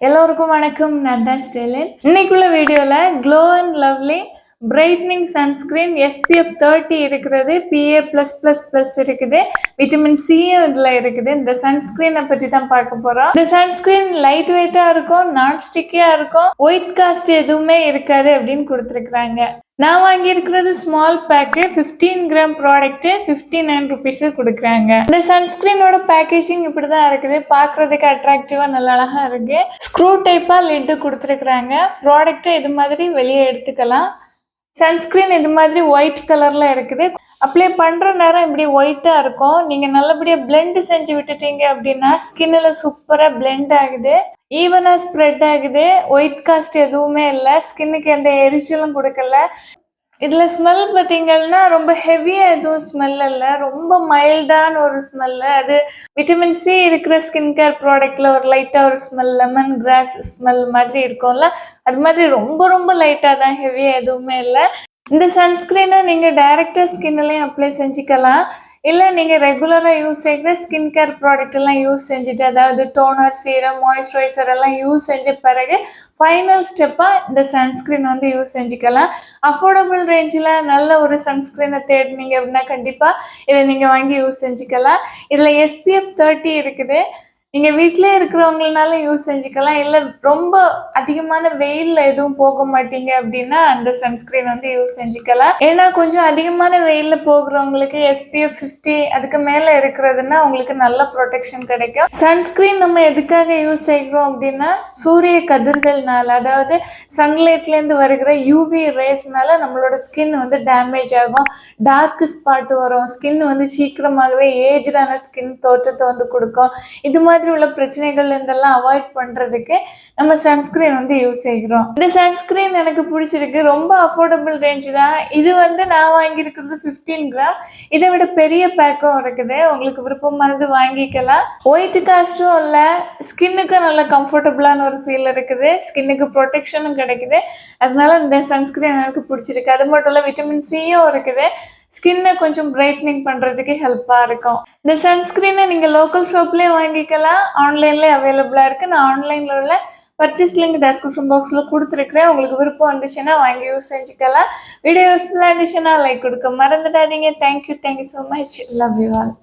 எல்லோருக்கும் வணக்கம். நான் தான் ஸ்டெலின். இன்னைக்குள்ள வீடியோல glow and lovely brightening sunscreen SPF 30 இருக்கிறது, PA+++ இருக்குது, விட்டமின் C இதுல இருக்குது. இந்த சன்ஸ்கிரீனை பற்றி தான் பார்க்க போறோம். இந்த சன்ஸ்கிரீன் லைட் வெயிட்டா இருக்கும், நான் ஸ்டிக்கியா இருக்கும், ஒயிட் காஸ்ட் எதுவுமே இருக்காது அப்படின்னு கொடுத்துருக்குறாங்க. நான் வாங்கியிருக்கிறது small pack, 15 gram product, 59 rupees கொடுக்குறாங்க. இந்த சன்ஸ்கிரீனோட பேக்கேஜிங் இப்படி தான் இருக்குது. பார்க்கறதுக்கு அட்ராக்டிவா நல்ல அழகா இருக்கு. ஸ்க்ரூ டைப்பா லிட்டு கொடுத்துருக்குறாங்க. ப்ராடக்ட்டை இது மாதிரி வெளியே எடுத்துக்கலாம். சன்ஸ்கிரீன் இது மாதிரி ஒயிட் கலர்ல இருக்குது. அப்ளை பண்ற நேரம் இப்படி ஒயிட்டா இருக்கும். நீங்க நல்லபடியா பிளெண்ட் செஞ்சு விட்டுட்டீங்க அப்படின்னா ஸ்கின்ல சூப்பரா பிளெண்ட் ஆகுது, ஈவனா ஸ்ப்ரெட் ஆகுது. ஒயிட் காஸ்ட் எதுவுமே இல்லை, ஸ்கின்னுக்கு எந்த எரிச்சலும் கொடுக்கல. இதுல ஸ்மெல் பார்த்தீங்கன்னா ரொம்ப ஹெவியா எதுவும் ஸ்மெல் இல்லை, ரொம்ப மைல்டான ஒரு ஸ்மெல்லு. அது விட்டமின் C இருக்கிற ஸ்கின் கேர் ப்ராடக்ட்ல ஒரு லைட்டா ஒரு ஸ்மெல், லெமன் கிராஸ் ஸ்மெல் மாதிரி இருக்கும்ல, அது மாதிரி ரொம்ப ரொம்ப லைட்டா தான், ஹெவியா எதுவுமே இல்லை. இந்த சன்ஸ்கிரீனை நீங்க டைரக்டா ஸ்கின்லையும் அப்ளை செஞ்சுக்கலாம். இல்லை நீங்கள் ரெகுலராக யூஸ் செய்கிற ஸ்கின் கேர் ப்ராடக்ட் எல்லாம் யூஸ் செஞ்சுட்டு, அதாவது டோனர், சீரம், மாய்ஸ்சரைசர் எல்லாம் யூஸ் செஞ்ச பிறகு ஃபைனல் ஸ்டெப்பாக இந்த சன்ஸ்கிரீன் யூஸ் செஞ்சுக்கலாம். அஃபோர்டபுள் ரேஞ்சில் நல்ல ஒரு சன்ஸ்கிரீனை தேடினீங்க அப்படின்னா கண்டிப்பாக இதை நீங்கள் வாங்கி யூஸ் செஞ்சுக்கலாம். இதில் SPF 30 இருக்குது. நீங்கள் வீட்டிலே இருக்கிறவங்களால யூஸ் செஞ்சுக்கலாம். இல்லை ரொம்ப அதிகமான வெயிலில் எதுவும் போக மாட்டீங்க அப்படின்னா அந்த சன்ஸ்கிரீன் யூஸ் செஞ்சுக்கலாம். ஏன்னா கொஞ்சம் அதிகமான வெயிலில் போகிறவங்களுக்கு SPF 50 அதுக்கு மேலே இருக்கிறதுனா உங்களுக்கு நல்ல ப்ரொடெக்ஷன் கிடைக்கும். சன்ஸ்கிரீன் நம்ம எதுக்காக யூஸ் செய்கிறோம் அப்படின்னா சூரிய கதிர்கள்னால, அதாவது சன்லைட்லேருந்து வருகிற UV ரேஸ்னால நம்மளோட ஸ்கின் டேமேஜ் ஆகும், டார்க் ஸ்பாட் வரும், ஸ்கின் சீக்கிரமாகவே ஏஜ்டான ஸ்கின் தோற்றத்தை கொடுக்கும். இது மாதிரி உள்ள பிரச்சனைகள் இருந்தெல்லாம் அவாய்ட் பண்றதுக்கு நம்ம சன்ஸ்கிரீன் யூஸ் செய்கிறோம். இந்த சன்ஸ்கிரீன் எனக்கு பிடிச்சிருக்கு. ரொம்ப அஃபோர்டபுள் ரேஞ்ச் தான். இது நான் வாங்கியிருக்கிறது 15 கிராம். இதை விட பெரிய பேக்கும் இருக்குது. உங்களுக்கு விருப்பமானது வாங்கிக்கலாம். ஒயிட் காஸ்டும் இல்லை, ஸ்கின்னுக்கு நல்ல கம்ஃபர்டபுளான ஒரு ஃபீல் இருக்குது, ஸ்கின்னுக்கு ப்ரொடெக்ஷனும் கிடைக்குது. அதனால இந்த சன்ஸ்கிரீன் எனக்கு பிடிச்சிருக்கு. அது மட்டும் இல்லை விட்டமின் Cயும் இருக்குது, ஸ்கின்னை கொஞ்சம் பிரைட்னிங் பண்ணுறதுக்கு ஹெல்ப்பாக இருக்கும். இந்த சன்ஸ்கிரீனை நீங்கள் லோக்கல் ஷாப்லேயே வாங்கிக்கலாம், ஆன்லைன்லேயே அவைலபிளாக இருக்குது. நான் ஆன்லைனில் உள்ள பர்ச்சேஸ் லிங்க் டிஸ்கிரிப்ஷன் பாக்ஸில் கொடுத்துருக்குறேன். உங்களுக்கு விருப்பம் வந்துச்சுன்னா வாங்கி யூஸ் செஞ்சுக்கலாம். வீடியோ யூஸ்ஃபுல்லாக இருந்துச்சுன்னா லைக் கொடுக்க மறந்துடாதீங்க. Thank you so much. Love you all.